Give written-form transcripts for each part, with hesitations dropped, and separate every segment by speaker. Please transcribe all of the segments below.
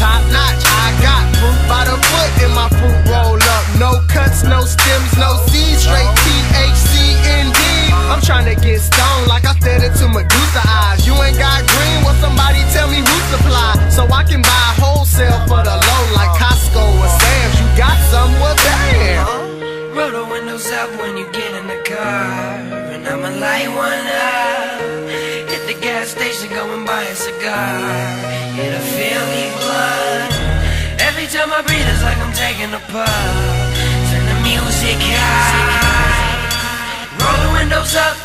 Speaker 1: top notch. I got fruit by the foot in my fruit roll up. No cuts, no stems, no seeds, straight THC indeed. I'm tryna get stoned like I stared into Medusa eyes. You ain't got green, well somebody tell me who supply, so I can buy wholesale for the low like Costco or Sam's. You got some, well damn.
Speaker 2: Roll the windows up when you get in the car, and I'ma light one up. Hit the gas station, go and buy a cigar. Hit a Philly blood. Every time I breathe it's like I'm taking a puff. Turn the music high. Roll the windows up.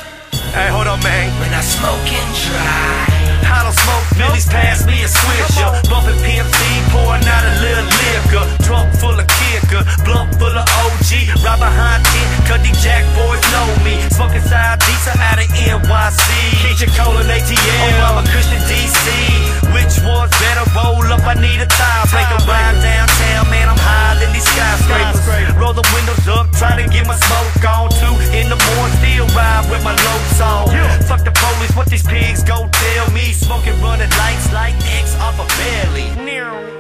Speaker 3: Hey, hold up, man.
Speaker 2: When I smoke and drive.
Speaker 3: I don't smoke Phillies, pass me a swisher. Bumping PMC, pouring out a little liquor. Trunk full of kicker, blunt full of OG. Right behind 10, cause these jack boys know me. Smoking side pizza out of NYC. Keisha Cole and ATL, I'm a Christian DC. Which one's better? Roll up, I need a tie. Make a ride downtown, man, I'm higher than these skyscrapers. Roll the windows up, try to get my smoke on. 2 in the morning, still ride with my low song. Fuck the police, what these pigs gon' tell me? Smoking running lights like X off a belly.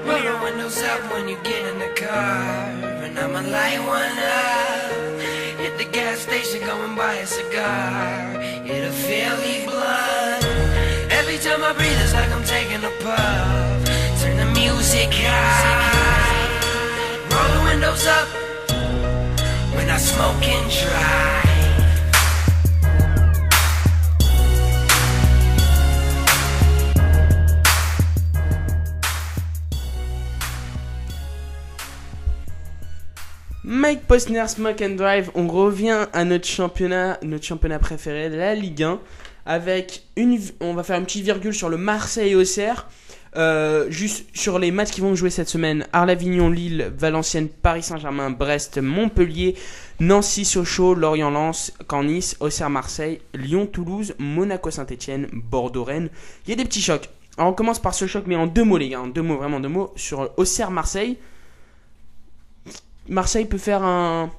Speaker 2: Roll the windows up when you get in the car, and I'ma light one up. Hit the gas station, go and buy a cigar. Hit a Philly blood. Every time I breathe it's like I'm taking a puff. Turn the music high. Roll the windows up when I smoke and drive.
Speaker 4: Mike Posner, Smoke and Drive. On revient à notre championnat préféré, la Ligue 1, avec on va faire une petite virgule sur le Marseille-Auxerre. Juste sur les matchs qui vont jouer cette semaine: Arles-Avignon, Lille, Valenciennes, Paris Saint-Germain, Brest, Montpellier, Nancy, Sochaux, Lorient-Lens, Caen-Nice, Auxerre-Marseille, Lyon-Toulouse, Monaco-Saint-Etienne, Bordeaux-Rennes. Il y a des petits chocs. Alors on commence par ce choc, mais en 2 mots les gars, en 2 mots, vraiment 2 mots, sur Auxerre-Marseille. Marseille peut faire un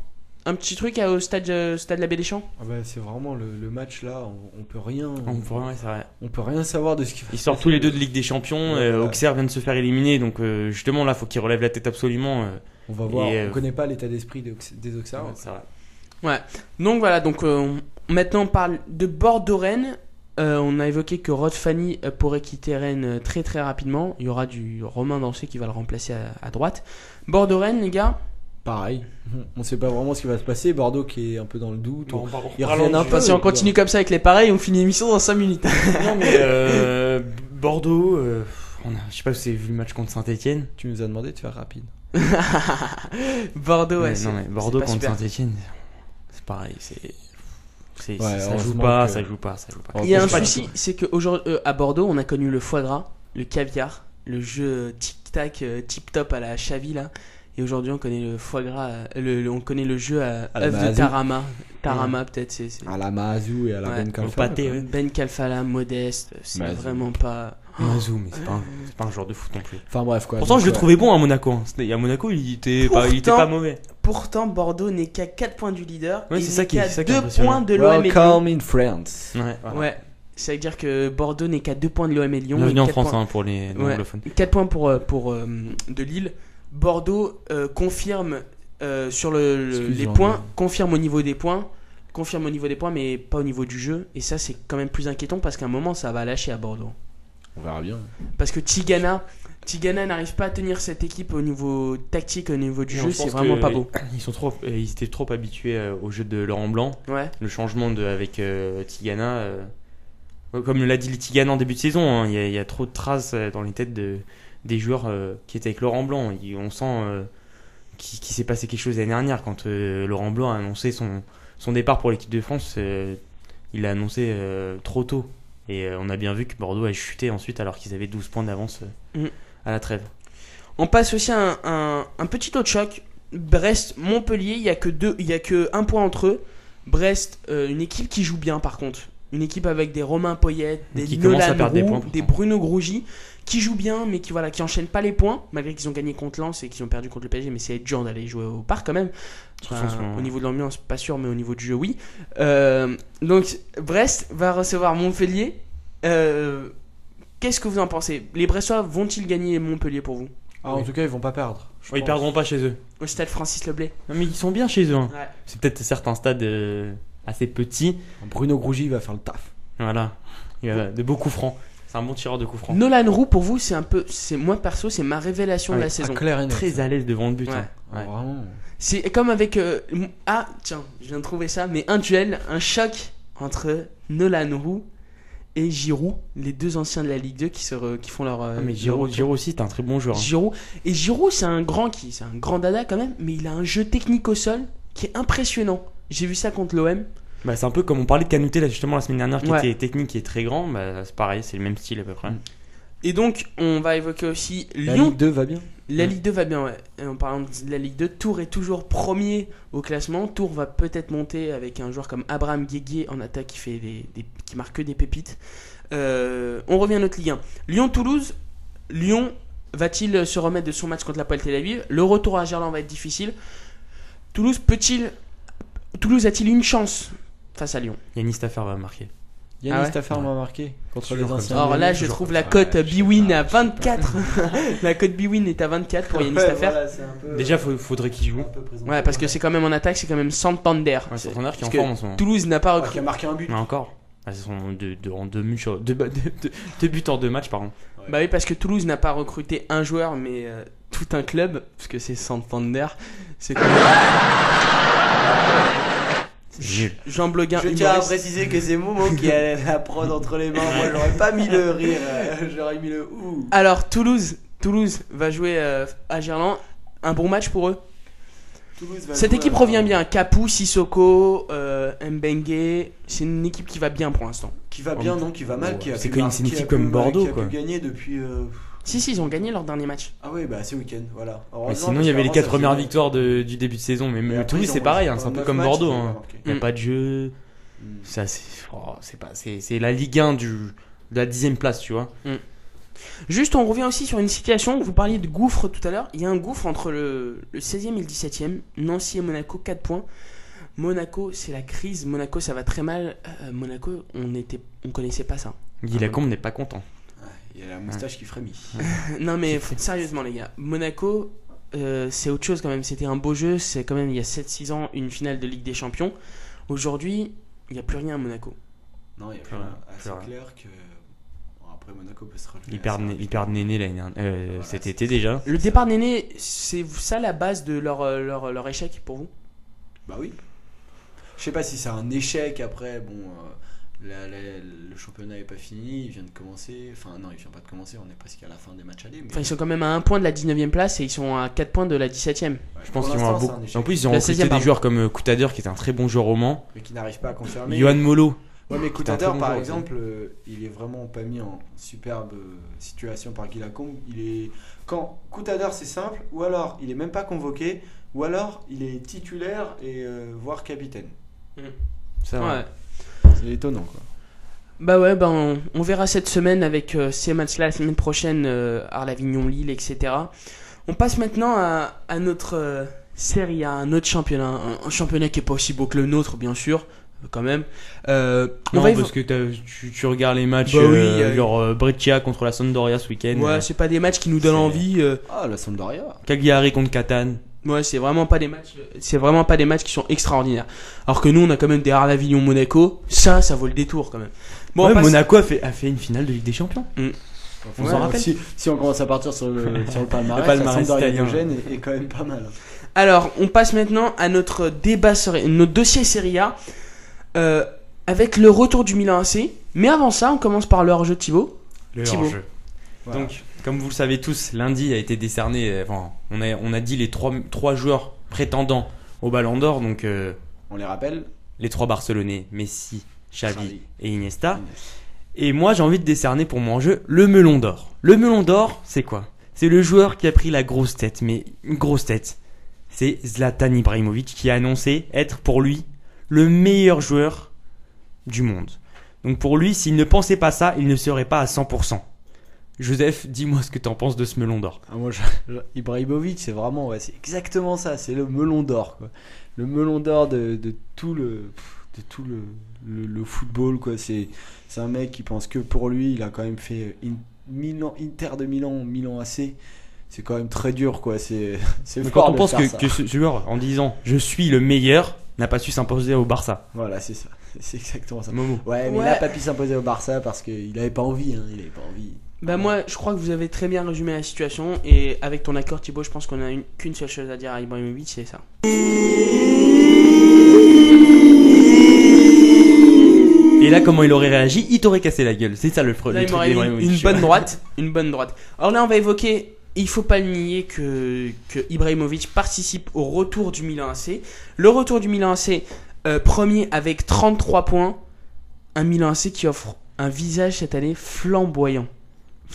Speaker 4: petit truc au stade Labé des Champs.
Speaker 5: Ah bah, c'est vraiment le match là, on peut rien.
Speaker 4: C'est vrai.
Speaker 5: On peut rien savoir de ce qu'il faut.
Speaker 6: Ils sortent tous les deux de Ligue des Champions. Auxerre vient de se faire éliminer, donc justement là, faut qu'ils relèvent la tête absolument.
Speaker 5: On va voir. On connaît pas l'état d'esprit des Auxerre.
Speaker 6: Ouais, c'est vrai.
Speaker 4: Ouais. Donc voilà. Donc maintenant on parle de Bordeaux-Rennes. On a évoqué que Rod Fanny pourrait quitter Rennes très très rapidement. Il y aura du Romain Dancé qui va le remplacer à droite. Bordeaux-Rennes, les gars.
Speaker 5: Pareil, on sait pas vraiment ce qui va se passer. Bordeaux qui est un peu dans le doute.
Speaker 4: Si on continue comme ça avec les pareils, on finit l'émission dans 5 minutes.
Speaker 6: Non mais Bordeaux, je sais pas si vous avez vu le match contre Saint-Etienne.
Speaker 5: Tu nous as demandé de faire rapide.
Speaker 4: Bordeaux, ouais.
Speaker 6: Non mais Bordeaux contre Saint-Etienne, c'est pareil, ça joue pas.
Speaker 4: Il y a un souci, c'est qu'aujourd'hui à Bordeaux, on a connu le foie gras, le caviar, le jeu tic-tac, tip-top à la Xavi là. Et aujourd'hui, on connaît le foie gras, on connaît le jeu à œuf de Tarama. Tarama, peut-être. C'est...
Speaker 5: À la Mazou et à la Ben Kalfala.
Speaker 4: Ben Kalfala, Modeste, c'est Mazou. Vraiment pas.
Speaker 6: Mazou, mais c'est pas un joueur de foot non plus.
Speaker 5: Enfin bref, quoi.
Speaker 6: Pourtant, je le trouvais bon à Monaco. À Monaco, il était pas mauvais.
Speaker 4: Pourtant, Bordeaux n'est qu'à 4 points du leader.
Speaker 6: Ouais,
Speaker 4: et
Speaker 6: c'est ça qui est
Speaker 4: 2 points de l'OM et Lyon.
Speaker 5: Welcome in France.
Speaker 4: Ouais. Ça veut dire que Bordeaux n'est qu'à 2 points de l'OM et Lyon.
Speaker 6: Bienvenue en France pour les anglophones.
Speaker 4: 4 points pour de Lille. Bordeaux confirme sur les points, confirme au niveau des points, mais pas au niveau du jeu. Et ça, c'est quand même plus inquiétant parce qu'à un moment, ça va lâcher à Bordeaux.
Speaker 5: On verra bien.
Speaker 4: Parce que Tigana n'arrive pas à tenir cette équipe au niveau tactique, au niveau du jeu, c'est vraiment pas beau.
Speaker 6: Ils étaient trop habitués au jeu de Laurent Blanc.
Speaker 4: Ouais.
Speaker 6: Le changement avec Tigana, comme l'a dit Tigana en début de saison, il y a trop de traces dans les têtes des joueurs qui étaient avec Laurent Blanc. On sent qu'il s'est passé quelque chose l'année dernière quand Laurent Blanc a annoncé son départ pour l'équipe de France. Il l'a annoncé trop tôt et on a bien vu que Bordeaux a chuté ensuite alors qu'ils avaient 12 points d'avance à la trêve.
Speaker 4: On passe aussi à un petit autre choc. Brest-Montpellier, il y a que 1 point entre eux. Brest, une équipe qui joue bien par contre. Une équipe avec des Romain Poyet, des Nolan Roux, des Bruno Grougy, qui jouent bien, mais qui enchaînent pas les points, malgré qu'ils ont gagné contre Lens et qu'ils ont perdu contre le PSG, mais c'est dur d'aller jouer au parc quand même. Au niveau de l'ambiance, pas sûr, mais au niveau du jeu, oui. Donc, Brest va recevoir Montpellier. Qu'est-ce que vous en pensez ? Les Brestois vont-ils gagner Montpellier pour vous ?
Speaker 5: Ah, en tout cas, ils vont pas perdre. je
Speaker 6: Ils
Speaker 5: pense.
Speaker 6: perdront pas chez eux.
Speaker 4: Au stade Francis Leblay.
Speaker 6: Non, mais ils sont bien chez eux. Hein.
Speaker 4: Ouais.
Speaker 6: C'est peut-être certains stades assez petits.
Speaker 5: Bruno Grougy va faire le taf.
Speaker 6: Voilà. Il y a de beaux coups francs. C'est un bon tireur de coups francs.
Speaker 4: Nolan Roux, pour vous, moi perso, c'est ma révélation de la
Speaker 5: Ah,
Speaker 4: saison.
Speaker 5: clair et net.
Speaker 6: Très à l'aise devant le but.
Speaker 4: Ouais.
Speaker 6: Hein.
Speaker 5: Ah,
Speaker 6: Ouais.
Speaker 5: vraiment.
Speaker 4: C'est comme avec. Ah, tiens, je viens de trouver ça, mais un duel, un choc entre Nolan Roux et Giroud, les deux anciens de la Ligue 2 qui font leur.
Speaker 6: Ah, mais
Speaker 4: leur
Speaker 6: Giroud
Speaker 4: retour.
Speaker 6: aussi, c'est un très bon joueur. Hein.
Speaker 4: Giroud. Et Giroud, c'est un grand dada quand même, mais il a un jeu technique au sol qui est impressionnant. J'ai vu ça contre l'OM.
Speaker 6: Bah, c'est un peu comme on parlait de Canouté là, justement la semaine dernière, qui
Speaker 4: Ouais.
Speaker 6: était technique et très grand. Bah, c'est pareil, c'est le même style à peu près.
Speaker 4: Et donc, on va évoquer aussi
Speaker 5: La
Speaker 4: Lyon.
Speaker 5: Ligue 2 va bien.
Speaker 4: La Ligue 2 va bien, ouais. Et en parlant de la Ligue 2, Tours est toujours premier au classement. Tours va peut-être monter avec un joueur comme Abraham Guégué en attaque qui fait qui marque que des pépites. On revient à notre Ligue 1. Lyon-Toulouse. Lyon va-t-il se remettre de son match contre la Poel Tel Aviv? Le retour à Gerland va être difficile. Toulouse a-t-il une chance face à Lyon?
Speaker 6: Yannis Stafford va marquer.
Speaker 5: Yannis
Speaker 4: Ah ouais
Speaker 5: Stafford m'a marqué contre
Speaker 6: Toujours
Speaker 5: les
Speaker 6: comme
Speaker 5: anciens.
Speaker 6: ça.
Speaker 4: Alors là, je
Speaker 6: toujours
Speaker 4: trouve
Speaker 6: comme
Speaker 4: la
Speaker 6: ça.
Speaker 4: cote
Speaker 5: Ouais, je sais
Speaker 4: Bwin
Speaker 5: pas,
Speaker 4: à
Speaker 5: je sais pas.
Speaker 4: 24. La cote Bwin est à 24 pour Yannis Stafford.
Speaker 6: Déjà, faudrait qu'il joue.
Speaker 4: Ouais, parce que c'est quand même en attaque, c'est quand même Santander.
Speaker 6: Ouais, c'est Santander qui est en
Speaker 4: Parce que
Speaker 6: forme en ce moment.
Speaker 4: Toulouse n'a pas
Speaker 5: Ah,
Speaker 4: recruté.
Speaker 5: qui a marqué un but.
Speaker 6: Mais encore. Ah, c'est son en deux buts en deux matchs, pardon.
Speaker 4: Bah oui, parce que Toulouse n'a pas recruté un joueur, mais tout un club, parce que c'est Santander. C'est comme
Speaker 6: C'est nul.
Speaker 4: Jean Bloguin.
Speaker 5: Je tiens à
Speaker 4: humoriste.
Speaker 5: préciser que c'est Momo qui a la prod entre les mains. Moi, j'aurais pas mis le rire, j'aurais mis le ouh.
Speaker 4: Alors Toulouse va jouer à Gerland. Un bon match pour eux. Cette équipe revient bien. Capou, Sissoko, Mbengue. C'est une équipe qui va bien pour l'instant.
Speaker 5: Qui va bien, non, qui va mal. Qui a
Speaker 6: C'est
Speaker 5: pu
Speaker 6: une équipe
Speaker 5: qui a
Speaker 6: comme
Speaker 5: pu-
Speaker 6: Bordeaux,
Speaker 5: qui a
Speaker 6: quoi.
Speaker 5: pu gagner depuis.
Speaker 4: Si, ils ont gagné leur dernier match.
Speaker 5: Ah ouais, bah c'est week-end, voilà.
Speaker 6: Mais
Speaker 5: Heureusement,
Speaker 6: sinon, il y avait les
Speaker 5: parce
Speaker 6: 4
Speaker 5: qu'avant,
Speaker 6: premières
Speaker 5: ça faisait-
Speaker 6: victoires du début de saison. Mais
Speaker 5: Et après,
Speaker 6: Toulouse,
Speaker 5: ils
Speaker 6: c'est
Speaker 5: ont-
Speaker 6: pareil, hein, c'est un peu
Speaker 5: 9
Speaker 6: comme
Speaker 5: matchs,
Speaker 6: Bordeaux.
Speaker 5: ils ont
Speaker 6: Hein.
Speaker 5: marqué.
Speaker 6: Il n'y a pas de jeu. Ça, c'est la Ligue 1 de la 10ème place, tu vois.
Speaker 4: Juste, on revient aussi sur une situation. Vous parliez de gouffre tout à l'heure. Il y a un gouffre entre le 16e et le 17e. Nancy et Monaco, 4 points. Monaco, c'est la crise. Monaco, ça va très mal. Monaco, on connaissait pas ça.
Speaker 6: Guy Lacombe n'est pas content.
Speaker 5: Ouais, il y a la moustache qui frémit.
Speaker 4: Non, mais sérieusement, les gars. Monaco, c'est autre chose quand même. C'était un beau jeu. C'est quand même, il y a 7-6 ans, une finale de Ligue des Champions. Aujourd'hui, il n'y a plus rien à Monaco.
Speaker 5: Non, il y a
Speaker 6: Plus
Speaker 5: plus
Speaker 6: rien,
Speaker 5: rien.
Speaker 6: plus
Speaker 5: C'est
Speaker 6: rien.
Speaker 5: clair que. Bon, après, Monaco peut se relever.
Speaker 6: Ils perdent Néné l'année dernière. Cet été déjà.
Speaker 4: Le départ Néné, c'est ça la base de leur échec pour vous?
Speaker 5: Bah oui. Je sais pas si c'est un échec après. Bon, le championnat n'est pas fini. Il vient de commencer. Enfin, non, il vient pas de commencer. On est presque à la fin des matchs allés. Mais
Speaker 4: Enfin, ils sont quand même à 1 point de la 19e place et ils sont à 4 points de la 17e.
Speaker 5: ouais,
Speaker 6: Je pense
Speaker 5: pour
Speaker 6: qu'ils vont avoir
Speaker 5: l'instant,
Speaker 6: beaucoup.
Speaker 5: c'est un
Speaker 6: En
Speaker 5: échec.
Speaker 6: plus, ils ont
Speaker 4: La
Speaker 6: recruté
Speaker 4: 16e,
Speaker 6: des
Speaker 4: pardon.
Speaker 6: joueurs comme Coutader, qui est un très bon joueur roman.
Speaker 5: Mais qui n'arrive pas à confirmer.
Speaker 6: Johan Molo.
Speaker 5: Ouais, mais
Speaker 6: un
Speaker 5: Coutader,
Speaker 6: très bon
Speaker 5: par
Speaker 6: joueur,
Speaker 5: exemple, il est vraiment pas mis en superbe situation par Guy Lacombe. Quand Coutader, c'est simple, ou alors il est même pas convoqué, ou alors il est titulaire et voire capitaine.
Speaker 6: Ça,
Speaker 4: Ouais.
Speaker 5: C'est étonnant, quoi.
Speaker 4: Bah ouais, on verra cette semaine avec ces matchs-là la semaine prochaine, Arles-Avignon-Lille, etc. On passe maintenant à notre Serie A, un autre championnat. Un championnat qui est pas aussi beau que le nôtre, bien sûr, quand même. On
Speaker 6: Non,
Speaker 4: va
Speaker 6: parce que tu regardes les matchs
Speaker 4: Bah oui,
Speaker 6: genre Breccia contre la Sampdoria ce week-end.
Speaker 4: Ouais, c'est pas des matchs qui nous donnent
Speaker 6: c'est-
Speaker 4: envie.
Speaker 5: Ah, la Sampdoria.
Speaker 6: Cagliari contre Catane.
Speaker 4: Ouais, c'est vraiment pas des matchs qui sont extraordinaires. Alors que nous, on a quand même des Arles-Avignon-Monaco. Ça vaut le détour quand même. Bon,
Speaker 6: Ouais,
Speaker 4: on passe-
Speaker 6: Monaco a fait une finale de Ligue des Champions.
Speaker 5: On
Speaker 6: s'en
Speaker 5: s'en
Speaker 6: rappelle.
Speaker 5: Si on commence à partir sur le palmarès,
Speaker 6: Le palmarès
Speaker 5: la Sampdoria
Speaker 6: italien.
Speaker 5: Diogène est quand même pas mal.
Speaker 4: Alors, on passe maintenant à notre notre dossier Serie A avec le retour du Milan AC. Mais avant ça, on commence par le hors-jeu de Thibaut.
Speaker 6: Le
Speaker 4: Thibaut.
Speaker 6: hors-jeu.
Speaker 5: Voilà.
Speaker 6: Donc, comme vous le savez tous, lundi a été décerné. Enfin, on a dit les trois joueurs prétendants au Ballon d'Or. Donc,
Speaker 5: On les rappelle.
Speaker 6: les 3 Barcelonais, Messi, Xavi
Speaker 5: Xavi.
Speaker 6: et Iniesta. Et moi, j'ai envie de décerner pour mon jeu le melon d'or. Le melon d'or, c'est quoi? C'est le joueur qui a pris la grosse tête, mais une grosse tête. C'est Zlatan Ibrahimovic qui a annoncé être pour lui le meilleur joueur du monde. Donc pour lui, s'il ne pensait pas ça, il ne serait pas à 100%. Joseph, dis-moi ce que tu en penses de ce melon d'or.
Speaker 5: Ah, moi, Ibrahimovic, c'est vraiment, ouais, c'est exactement ça. C'est le melon d'or, quoi. Le melon d'or de tout le football, quoi. C'est un mec qui pense que pour lui. Il a quand même fait Inter de Milan, Milan AC. c'est quand même très dur, quoi. C'est
Speaker 6: Mais
Speaker 5: fort
Speaker 6: quand on
Speaker 5: de
Speaker 6: pense
Speaker 5: faire ça.
Speaker 6: que ce joueur, en disant je suis le meilleur, n'a pas su s'imposer au Barça.
Speaker 5: Voilà, c'est ça. C'est exactement ça.
Speaker 6: Momo.
Speaker 5: Ouais, mais
Speaker 4: Ouais.
Speaker 5: il a pas pu s'imposer au Barça parce qu'il avait pas envie. Hein. Il avait pas envie.
Speaker 4: Bah moi, je crois que vous avez très bien résumé la situation et avec ton accord Thibaut, je pense qu'on a qu'une seule chose à dire à Ibrahimovic, c'est ça.
Speaker 6: Et là, comment il aurait réagi? Il t'aurait cassé la gueule. C'est ça le
Speaker 4: Là,
Speaker 6: truc
Speaker 4: il m'aurait mis
Speaker 6: d'Ibrahimovic.
Speaker 4: une bonne droite, une bonne droite. Alors là, on va évoquer, il faut pas le nier que Ibrahimovic participe au retour du Milan AC. Le retour du Milan AC, premier avec 33 points, un Milan AC qui offre un visage cette année flamboyant.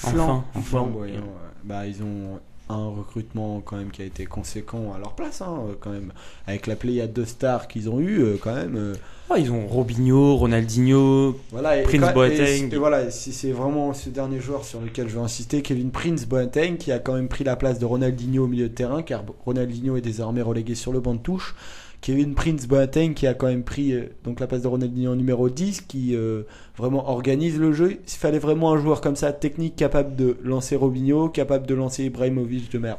Speaker 6: Enfin.
Speaker 5: Flamboyant, ouais. Bah, ils ont un recrutement quand même qui a été conséquent à leur place, hein, quand même. Avec la pléiade de stars qu'ils ont eu, quand même.
Speaker 6: Ah, ils ont Robinho, Ronaldinho.
Speaker 5: Voilà,
Speaker 6: Prince Boateng.
Speaker 5: Et voilà, c'est vraiment ce dernier joueur sur lequel je veux insister, Kevin Prince Boateng, qui a quand même pris la place de Ronaldinho au milieu de terrain, car Ronaldinho est désormais relégué sur le banc de touche. Kevin Prince Boateng qui a quand même pris donc la place de Ronaldinho en numéro 10, qui vraiment organise le jeu. Il fallait vraiment un joueur comme ça, technique, capable de lancer Robinho, capable de lancer Ibrahimovic de merde.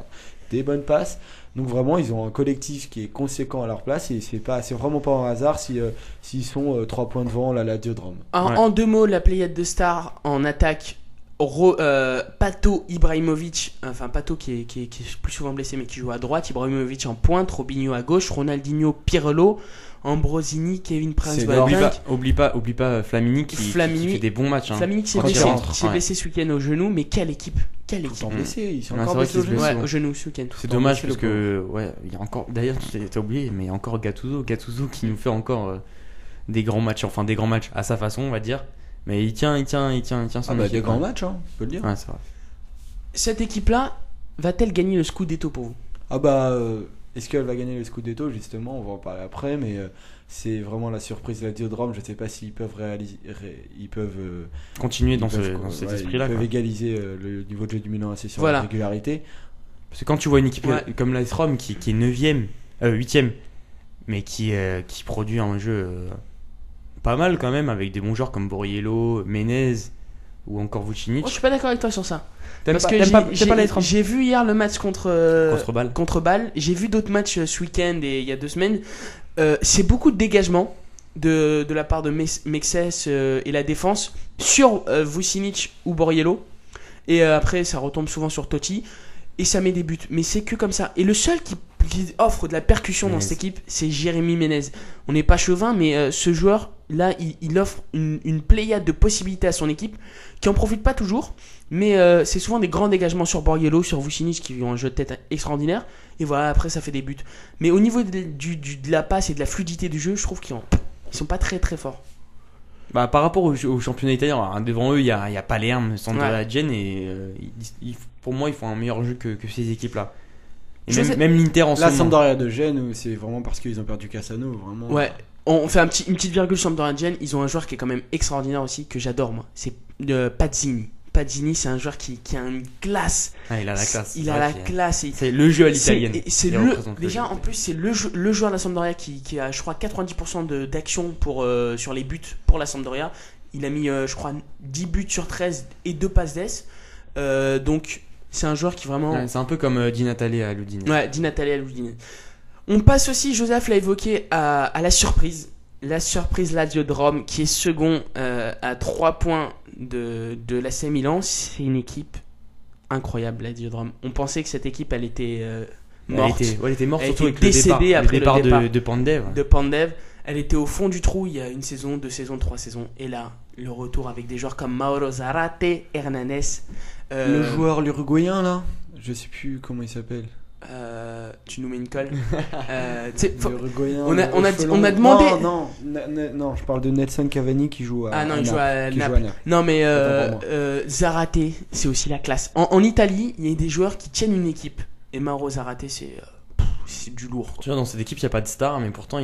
Speaker 5: Des bonnes passes. Donc vraiment, ils ont un collectif qui est conséquent à leur place et c'est vraiment pas un hasard s'ils sont 3 points devant la Lazio de Rome.
Speaker 4: En deux mots, la pléiade de stars en attaque, Pato, Ibrahimovic, enfin Pato qui est plus souvent blessé mais qui joue à droite, Ibrahimovic en pointe, Robinho à gauche, Ronaldinho, Pirlo, Ambrosini, Kevin Prince
Speaker 5: C'est
Speaker 4: Boateng.
Speaker 6: Oublie pas Flamini qui fait des bons matchs. Hein.
Speaker 4: Flamini qui s'est
Speaker 6: Quand il
Speaker 4: blessé,
Speaker 6: rentre, ouais.
Speaker 4: blessé ce week-end au genou, mais quelle équipe, quelle équipe.
Speaker 5: Ils sont blessés, ils sont
Speaker 6: Ouais,
Speaker 5: encore
Speaker 6: c'est vrai
Speaker 5: blessés au
Speaker 6: qu'ils se
Speaker 5: genou.
Speaker 6: blessent
Speaker 4: Ouais, au genou ce week-end.
Speaker 6: C'est
Speaker 5: Attends,
Speaker 6: dommage
Speaker 5: mais
Speaker 6: parce
Speaker 5: c'est
Speaker 6: que il y a encore. D'ailleurs, t'as oublié, mais il y a encore Gattuso qui nous fait encore des grands matchs, enfin des grands matchs à sa façon, on va dire. Mais il tient son
Speaker 5: Ah bah
Speaker 6: équipe,
Speaker 5: des grands
Speaker 6: ouais.
Speaker 5: matchs, hein, on peut le dire.
Speaker 6: Ouais, c'est vrai.
Speaker 4: Cette équipe-là va-t-elle gagner le Scudetto pour vous?
Speaker 5: Ah bah, est-ce qu'elle va gagner le Scudetto justement? On va en parler après, mais c'est vraiment la surprise de la Lazio de Rome. Je sais pas s'ils peuvent
Speaker 6: Continuer dans
Speaker 5: ils
Speaker 6: cet
Speaker 5: ouais,
Speaker 6: esprit-là.
Speaker 5: Ils peuvent
Speaker 6: quoi.
Speaker 5: égaliser le niveau de jeu du Milan AC sur
Speaker 4: Voilà.
Speaker 5: la régularité.
Speaker 6: Parce que quand tu vois une équipe
Speaker 4: Ouais.
Speaker 6: comme l'AS Rome qui est 9ème, 8ème, mais qui produit un jeu pas mal quand même, avec des bons joueurs comme Borriello, Menez ou encore Vucinic.
Speaker 4: Moi, je suis pas d'accord avec toi sur ça.
Speaker 6: T'aimes
Speaker 4: Parce
Speaker 6: pas,
Speaker 4: que
Speaker 6: t'aimes pas l'AS Rome
Speaker 4: j'ai vu hier le match contre
Speaker 6: contre Bâle.
Speaker 4: Bâle. J'ai vu d'autres matchs ce week-end et il y a 2 semaines. C'est beaucoup de dégagement de la part de Mexès et la défense sur Vucinic ou Borriello. Et après, ça retombe souvent sur Totti. Et ça met des buts. Mais c'est que comme ça. Et le seul qui offre de la percussion dans
Speaker 6: Menez.
Speaker 4: cette équipe, c'est Jérémy Menez. On n'est pas chauvin, mais ce joueur-là, il offre une pléiade de possibilités à son équipe qui en profite pas toujours. Mais c'est souvent des grands dégagements sur Borriello, sur Vucinic qui ont un jeu de tête extraordinaire. Et voilà, après ça fait des buts. Mais au niveau de la passe et de la fluidité du jeu, je trouve qu'ils sont pas très très forts.
Speaker 6: Bah, par rapport au championnat italien, alors, devant eux il y a Palerme, Sampdoria,
Speaker 4: Ouais.
Speaker 6: Gênes et pour moi ils font un meilleur jeu que ces équipes-là. Et
Speaker 4: Je sais-
Speaker 6: même l'Inter en ce
Speaker 5: La
Speaker 6: moment.
Speaker 5: Sampdoria de Gênes, c'est vraiment parce qu'ils ont perdu Cassano, vraiment.
Speaker 4: Ouais, on fait une petite virgule sur Sampdoria Gênes. Ils ont un joueur qui est quand même extraordinaire aussi, que j'adore moi. C'est Pazzini. Pazzini, c'est un joueur qui a une classe.
Speaker 6: Ah, il a la classe.
Speaker 4: Il
Speaker 6: C'est
Speaker 4: a
Speaker 6: vrai
Speaker 4: la
Speaker 6: qu'il
Speaker 4: classe.
Speaker 6: C'est le jeu à l'italienne.
Speaker 4: C'est
Speaker 6: Il
Speaker 4: le
Speaker 6: représente
Speaker 4: déjà
Speaker 6: jeu.
Speaker 4: en plus c'est le joueur de la Sampdoria qui a je crois 90% d'action sur les buts pour la Sampdoria. Il a mis je crois 10 buts sur 13 et 2 passes d'ess. Donc c'est un joueur qui vraiment
Speaker 6: Ouais, c'est un peu comme Di Natale à l'Udinese.
Speaker 4: ouais, Di Natale à l'Udinese. On passe aussi, Joseph l'a évoqué, à la surprise. La surprise Lazio de Rome qui est second à 3 points de l'AC Milan. C'est une équipe incroyable, Lazio de Rome. On pensait que cette équipe elle était morte.
Speaker 6: Elle était morte
Speaker 4: Elle
Speaker 6: surtout
Speaker 4: était
Speaker 6: avec le départ,
Speaker 4: décédée après le
Speaker 6: départ
Speaker 4: départ
Speaker 6: de Pandev.
Speaker 4: de Pandev. Elle était au fond du trou il y a une saison, 2 saisons, 3 saisons. Et là, le retour avec des joueurs comme Mauro Zarate, Hernanes.
Speaker 5: Le joueur l'Uruguayen là, je sais plus comment il s'appelle.
Speaker 4: Tu nous mets une colle.
Speaker 5: L'Uruguayen.
Speaker 4: on a-
Speaker 5: aux
Speaker 4: on a-
Speaker 5: cheveux
Speaker 4: on a
Speaker 5: longs.
Speaker 4: demandé-
Speaker 5: Non, je parle de Nelson Cavani qui joue à.
Speaker 4: Ah non,
Speaker 5: à
Speaker 4: il joue à
Speaker 5: qui
Speaker 4: Naples.
Speaker 5: Naples.
Speaker 4: Non mais
Speaker 5: Autant pour
Speaker 4: Zarate, c'est aussi la classe. En Italie, il y a des joueurs qui tiennent une équipe. Et Mauro Zarate, c'est du lourd.
Speaker 6: Tu vois, dans cette équipe, il n'y a pas de star, mais pourtant,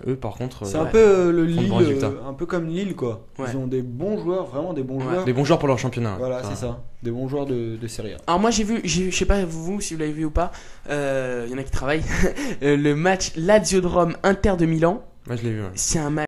Speaker 6: eux, par contre,
Speaker 5: C'est un
Speaker 4: Ouais.
Speaker 5: peu le
Speaker 6: Font de
Speaker 5: Lille,
Speaker 6: bons résultats.
Speaker 5: un peu comme Lille quoi.
Speaker 4: Ouais.
Speaker 5: Ils ont des bons joueurs, vraiment des bons
Speaker 4: Ouais.
Speaker 5: joueurs.
Speaker 6: des bons joueurs pour leur championnat.
Speaker 5: Voilà, c'est ça. Des bons joueurs de Serie A.
Speaker 4: Alors moi j'ai vu, je sais pas vous si vous l'avez vu ou pas, il y en a qui travaillent, le match Lazio de Rome Inter de Milan,
Speaker 6: Moi, je l'ai vu. Ouais.
Speaker 4: c'est un match